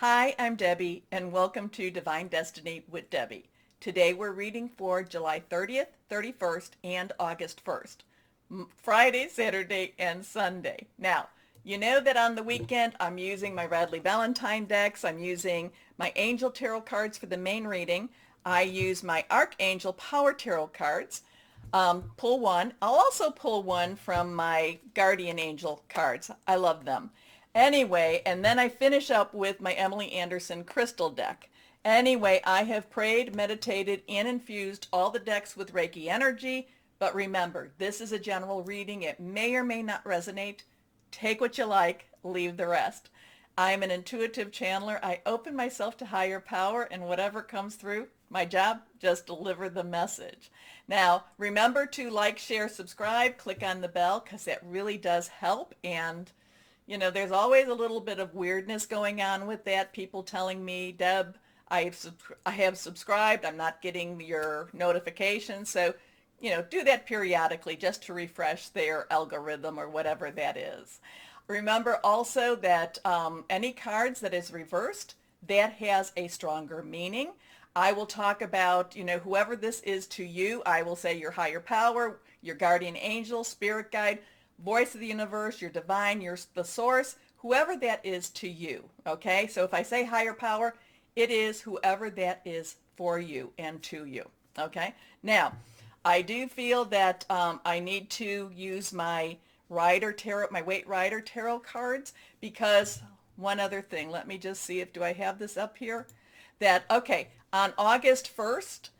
Hi, I'm Debbie, and welcome to Divine Destiny with Debbie. Today we're reading for July 30th, 31st, and August 1st. Friday, Saturday, and Sunday. Now, you know that on the weekend I'm using my Radley Valentine decks. I'm using my Angel Tarot cards for the main reading. I use my Archangel Power Tarot cards. Pull one. I'll also pull one from my Guardian Angel cards. I love them. Anyway, and then I finish up with my Emily Anderson crystal deck. Anyway, I have prayed, meditated, and infused all the decks with Reiki energy. But remember, this is a general reading. It may or may not resonate. Take what you like, leave the rest. I'm an intuitive channeler. I open myself to higher power, and whatever comes through, my job, just deliver the message. Now, remember to like, share, subscribe, click on the bell, because that really does help. And there's always a little bit of weirdness going on with that. People telling me, Deb, I have subscribed. I'm not getting your notifications. So, do that periodically just to refresh their algorithm or whatever that is. Remember also that any cards that is reversed, that has a stronger meaning. I will talk about, whoever this is to you. I will say your higher power, your guardian angel, spirit guide, voice of the universe, your divine, the source, whoever that is to you. Okay, so if I say higher power, it is whoever that is for you and to you. Okay, now I do feel that I need to use my Rider Tarot, my Weight Rider Tarot cards, because one other thing, let me just see if, do I have this up here? Okay, on August 1st,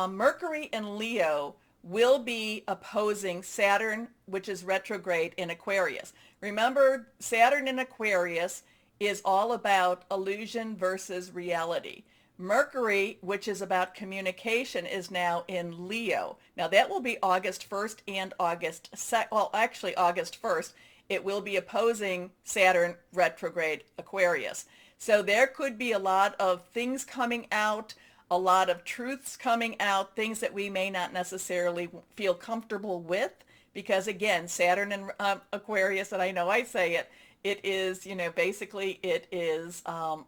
Mercury and Leo will be opposing Saturn, which is retrograde in Aquarius. Remember, Saturn in Aquarius is all about illusion versus reality. Mercury, which is about communication, is now in Leo. Now that will be August 1st and August 1st. It will be opposing Saturn retrograde Aquarius. So there could be a lot of things coming out, a lot of truths coming out, things that we may not necessarily feel comfortable with, because again, Saturn and Aquarius, and I know I say it, it is, basically it is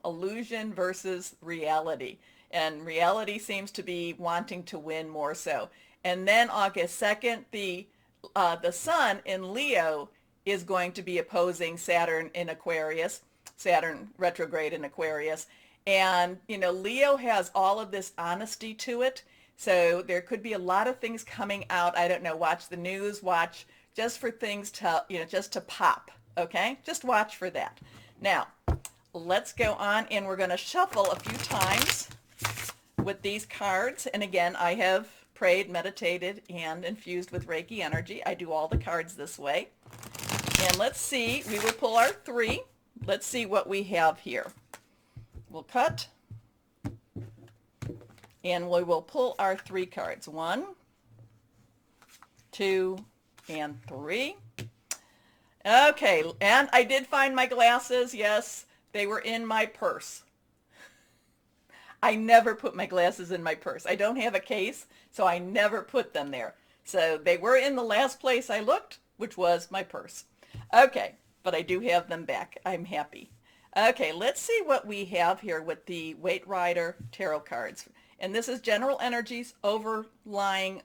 illusion versus reality. And reality seems to be wanting to win more so. And then August 2nd, the sun in Leo is going to be opposing Saturn in Aquarius, Saturn retrograde in Aquarius. And, Leo has all of this honesty to it. So there could be a lot of things coming out. I don't know, watch the news, watch just for things to, just to pop. Okay, just watch for that. Now, let's go on, and we're going to shuffle a few times with these cards. And again, I have prayed, meditated, and infused with Reiki energy. I do all the cards this way. And let's see, we will pull our three. Let's see what we have here. We'll cut, and we will pull our three cards. 1, 2, and 3. Okay, and I did find my glasses. Yes, they were in my purse. I never put my glasses in my purse. I don't have a case, so I never put them there. So they were in the last place I looked, which was my purse. Okay, but I do have them back. I'm happy. Okay, let's see what we have here with the Weight Rider Tarot cards. And this is general energies, overlaying,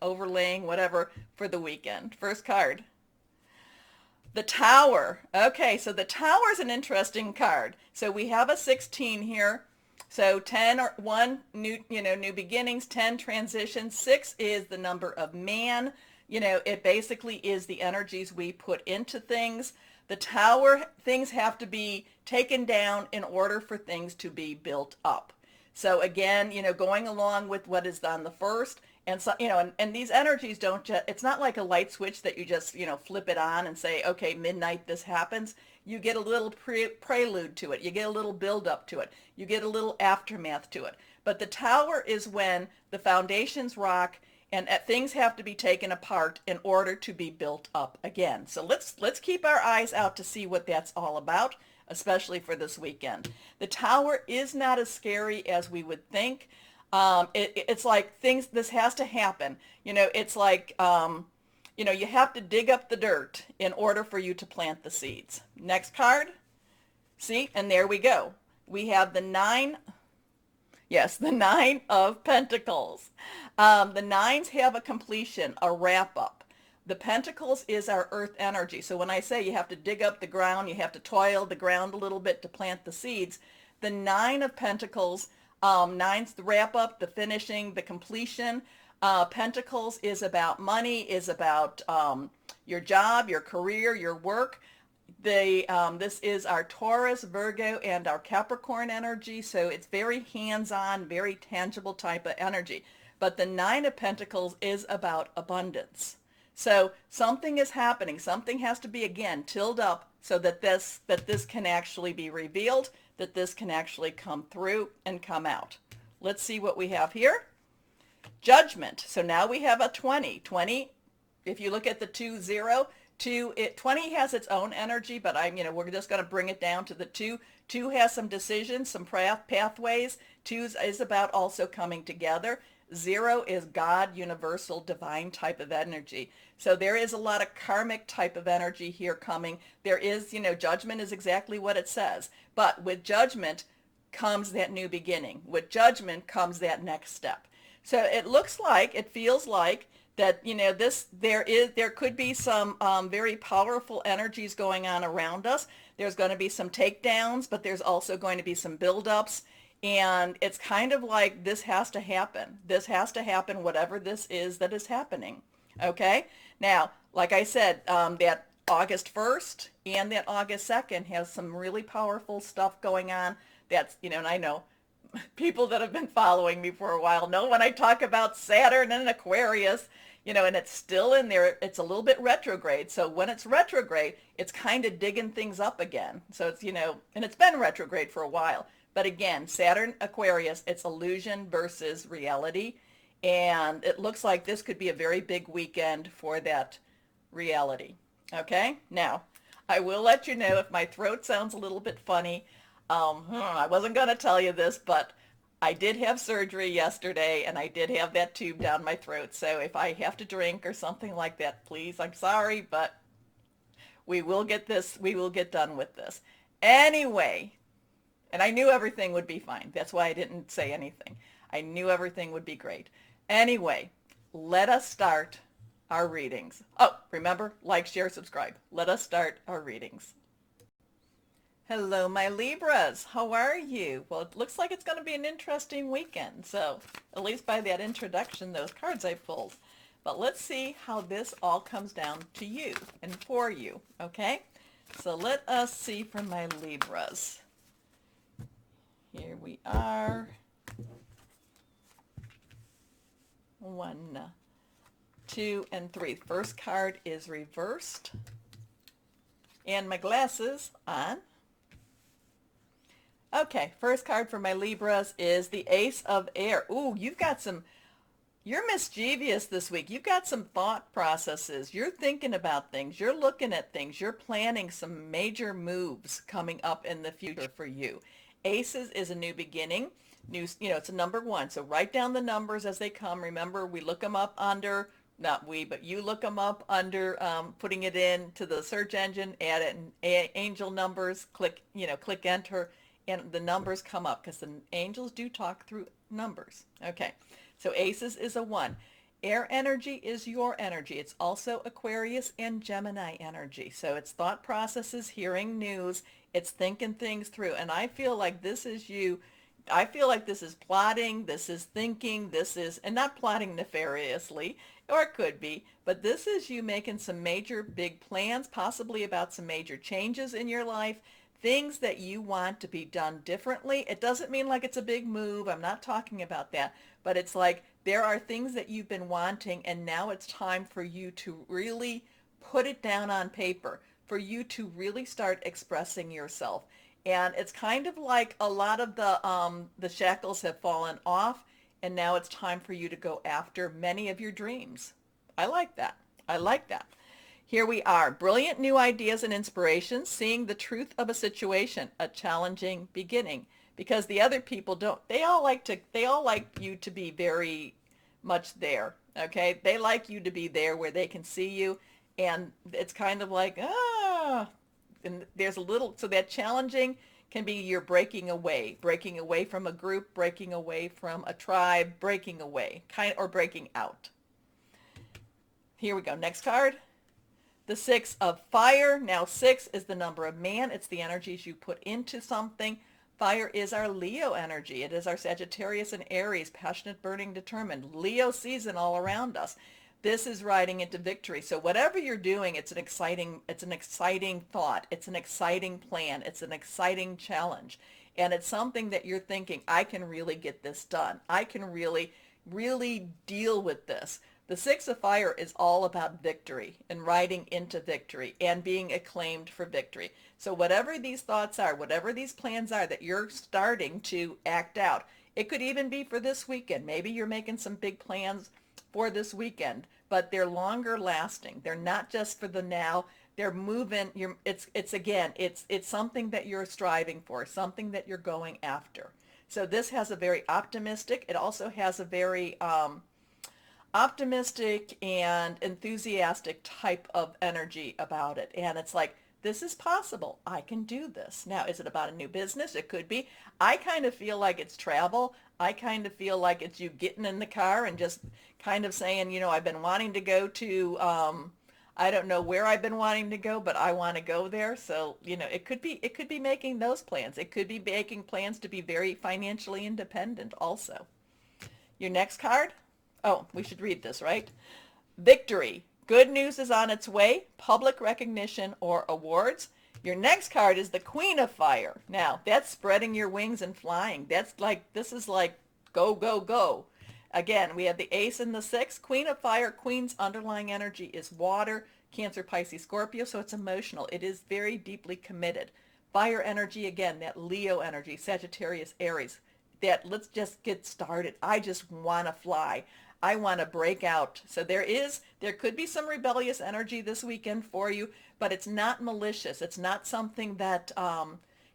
whatever, for the weekend. First card. The Tower. Okay, so the Tower is an interesting card. So we have a 16 here. So 10 or 1, new beginnings, 10 transitions. 6 is the number of man. It basically is the energies we put into things. The Tower, things have to be taken down in order for things to be built up. So again, going along with what is on the first, and so, and these energies don't just, it's not like a light switch that you just, flip it on and say, okay, midnight, this happens. You get a little prelude to it. You get a little build up to it. You get a little aftermath to it. But the Tower is when the foundations rock and things have to be taken apart in order to be built up again. So let's keep our eyes out to see what that's all about, especially for this weekend. The Tower is not as scary as we would think. It's like this has to happen. It's like, you have to dig up the dirt in order for you to plant the seeds. Next card, See, and there we go. We have the nine. Yes, the Nine of Pentacles. The nines have a completion, a wrap up. The Pentacles is our earth energy. So when I say you have to dig up the ground, you have to toil the ground a little bit to plant the seeds, the Nine of Pentacles, nine's the wrap up, the finishing, the completion. Pentacles is about money, is about your job, your career, your work. This is our Taurus, Virgo, and our Capricorn energy, so it's very hands-on, very tangible type of energy. But the Nine of Pentacles is about abundance. So something is happening. Something has to be, again, tilled up so that this can actually be revealed, that this can actually come through and come out. Let's see what we have here. Judgment. So now we have a 20. 20, if you look at the 2-0, 20 has its own energy, but we're just going to bring it down to the 2. 2 has some decisions, some pathways. 2 is about also coming together. 0 is God, universal, divine type of energy. So there is a lot of karmic type of energy here coming. There is, judgment is exactly what it says. But with judgment comes that new beginning. With judgment comes that next step. So it looks like, it feels like, that there could be some very powerful energies going on around us. There's going to be some takedowns, but there's also going to be some buildups, and it's kind of like this has to happen. This has to happen, whatever this is that is happening. Okay. Now, like I said, that August 1st and that August 2nd has some really powerful stuff going on. That's and I know people that have been following me for a while know when I talk about Saturn and Aquarius, and it's still in there. It's a little bit retrograde. So when it's retrograde, it's kind of digging things up again. So it's, and it's been retrograde for a while. But again, Saturn, Aquarius, it's illusion versus reality. And it looks like this could be a very big weekend for that reality. Okay? Now, I will let you know if my throat sounds a little bit funny. I wasn't going to tell you this, but I did have surgery yesterday, and I did have that tube down my throat. So if I have to drink or something like that, please, I'm sorry, but we will get done with this. Anyway, and I knew everything would be fine. That's why I didn't say anything. I knew everything would be great. Anyway, let us start our readings. Oh, remember, like, share, subscribe. Let us start our readings. Hello, my Libras. How are you? Well, it looks like it's going to be an interesting weekend. So, at least by that introduction, those cards I pulled. But let's see how this all comes down to you and for you, okay? So let us see from my Libras. Here we are. 1, 2, and 3. First card is reversed. And my glasses on. Okay, first card for my Libras is the Ace of Air. Ooh, you're mischievous this week. You've got some thought processes. You're thinking about things. You're looking at things. You're planning some major moves coming up in the future for you. Aces is a new beginning. It's a number 1. So write down the numbers as they come. Remember, we look them up under, not we, but you look them up under putting it into the search engine, add it in angel numbers, click enter, and the numbers come up because the angels do talk through numbers. Okay, so Aces is a 1. Air energy is your energy. It's also Aquarius and Gemini energy. So it's thought processes, hearing news, it's thinking things through. And I feel like this is you. I feel like this is plotting, this is thinking, and not plotting nefariously, or it could be, but this is you making some major big plans, possibly about some major changes in your life, things that you want to be done differently. It doesn't mean like it's a big move. I'm not talking about that, but it's like there are things that you've been wanting, and now it's time for you to really put it down on paper, for you to really start expressing yourself. And it's kind of like a lot of the shackles have fallen off, and now it's time for you to go after many of your dreams. I like that. I like that. Here we are. Brilliant new ideas and inspirations, seeing the truth of a situation, a challenging beginning. Because the other people don't, they all like you to be very much there. Okay? They like you to be there where they can see you. And it's kind of like, and there's a little, so that challenging can be you're breaking away from a group, breaking away from a tribe, breaking away, or breaking out. Here we go. Next card. The 6 of fire. Now 6 is the number of man. It's the energies you put into something. Fire is our Leo energy. It is our Sagittarius and Aries, passionate, burning, determined. Leo season all around us. This is riding into victory. So whatever you're doing, it's an exciting thought. It's an exciting plan. It's an exciting challenge. And it's something that you're thinking, I can really get this done. I can really, really deal with this. The 6 of fire is all about victory and riding into victory and being acclaimed for victory. So whatever these thoughts are, whatever these plans are that you're starting to act out, it could even be for this weekend. Maybe you're making some big plans for this weekend, but they're longer lasting. They're not just for the now. They're moving. It's something that you're striving for, something that you're going after. So this has a very optimistic. It also has a very optimistic and enthusiastic type of energy about it. And it's like, this is possible. I can do this. Now, is it about a new business? It could be. I kind of feel like it's travel. I kind of feel like it's you getting in the car and just kind of saying, I've been wanting to go to, I don't know where I've been wanting to go, but I want to go there. So, it could be making those plans. It could be making plans to be very financially independent also. Your next card? Oh, we should read this, right? Victory. Good news is on its way. Public recognition or awards. Your next card is the Queen of Fire. Now, that's spreading your wings and flying. This is like go, go, go. Again, we have the Ace and the 6. Queen of Fire. Queen's underlying energy is water, Cancer, Pisces, Scorpio, so it's emotional. It is very deeply committed. Fire energy, again, that Leo energy, Sagittarius, Aries. That let's just get started. I just want to fly. I want to break out. So there could be some rebellious energy this weekend for you, but it's not malicious. It's not something that,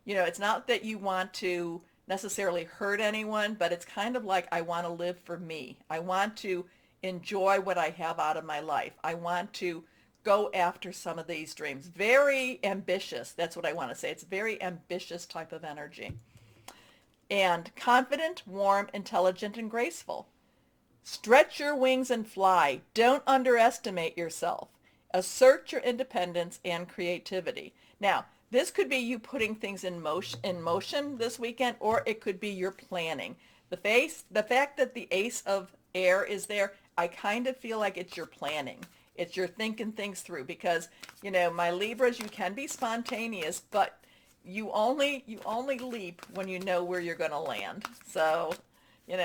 it's not that you want to necessarily hurt anyone, but it's kind of like, I want to live for me. I want to enjoy what I have out of my life. I want to go after some of these dreams. Very ambitious. That's what I want to say. It's very ambitious type of energy. And confident, warm, intelligent, and graceful. Stretch your wings and fly. Don't underestimate yourself. Assert your independence and creativity. Now, this could be you putting things in motion this weekend, or it could be your planning. The fact that the Ace of Air is there, I kind of feel like it's your planning. It's your thinking things through, because, my Libras, you can be spontaneous, but you only leap when you know where you're going to land. So,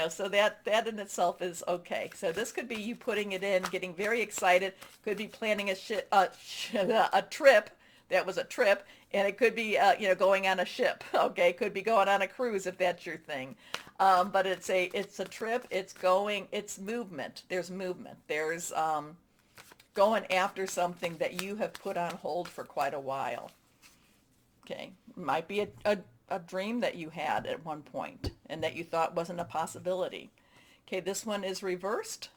so that in itself is okay. So this could be you putting it in, getting very excited. Could be planning a trip. That was a trip. And it could be, going on a ship. Okay. Could be going on a cruise if that's your thing. But it's a trip. It's movement. There's movement. There's going after something that you have put on hold for quite a while. Okay. Might be a dream that you had at one point and that you thought wasn't a possibility. Okay, this one is reversed.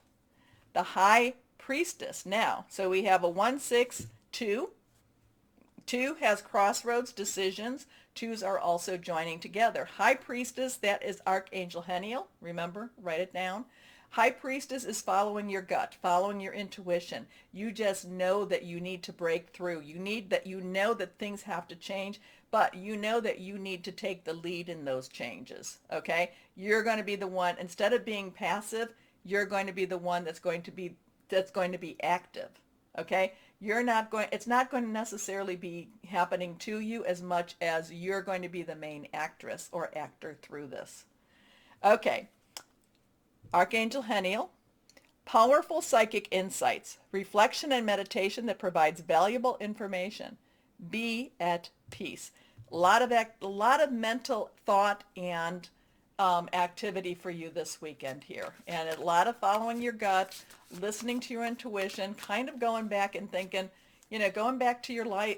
The High Priestess. Now, so we have a 1, 6, 2. 2 has crossroads, decisions. 2s are also joining together. High Priestess, that is Archangel Heniel. Remember, write it down. High Priestess is following your gut, following your intuition. You just know that you need to break through. You know that things have to change, but you know that you need to take the lead in those changes, okay? You're going to be the one, instead of being passive, you're going to be the one that's going to be active, okay? It's not going to necessarily be happening to you as much as you're going to be the main actress or actor through this. Okay. Archangel Heniel, powerful psychic insights, reflection and meditation that provides valuable information. Be at peace. A lot of mental thought and activity for you this weekend here, and a lot of following your gut, listening to your intuition, kind of going back and thinking, going back to your life,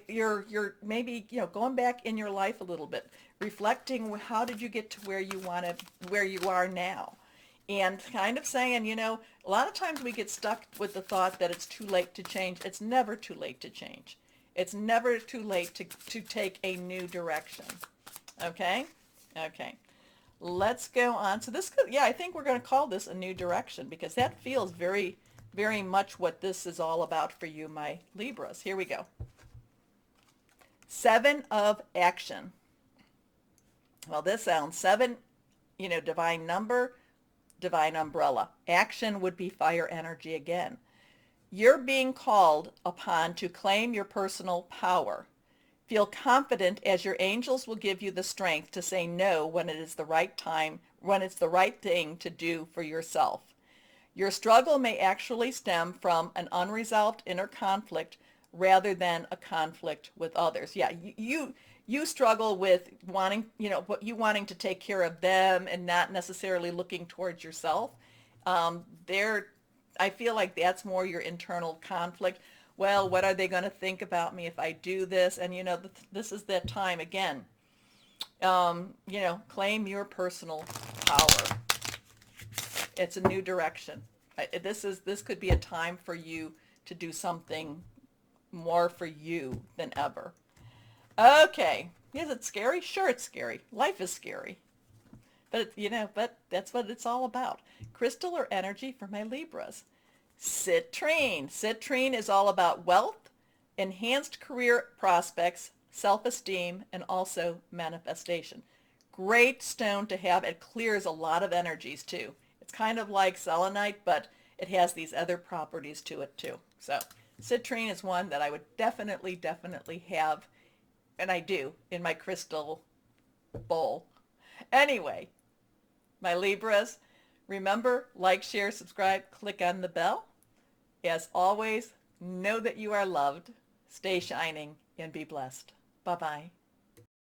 maybe going back in your life a little bit, reflecting how did you get to where you are now. And kind of saying, a lot of times we get stuck with the thought that it's too late to change. It's never too late to change. It's never too late to take a new direction. Okay? Okay. Let's go on. So this could, yeah, I think we're going to call this a new direction because that feels very, very much what this is all about for you, my Libras. Here we go. 7 of action. Well, this sounds 7, divine number, divine umbrella. Action would be fire energy again. You're being called upon to claim your personal power. Feel confident as your angels will give you the strength to say no when it is the right time, when it's the right thing to do for yourself. Your struggle may actually stem from an unresolved inner conflict rather than a conflict with others. Yeah, you struggle with wanting, wanting to take care of them and not necessarily looking towards yourself. I feel like that's more your internal conflict. Well, what are they going to think about me if I do this? And, this is that time again. Claim your personal power. It's a new direction. This could be a time for you to do something more for you than ever. Okay. Is it scary? Sure, it's scary. Life is scary. But, but that's what it's all about. Crystal or energy for my Libras. Citrine. Citrine is all about wealth, enhanced career prospects, self-esteem, and also manifestation. Great stone to have. It clears a lot of energies too. It's kind of like selenite, but it has these other properties to it too. So citrine is one that I would definitely have, and I do, in my crystal bowl. Anyway, my Libras, remember, like, share, subscribe, click on the bell. As always, know that you are loved. Stay shining and be blessed. Bye-bye.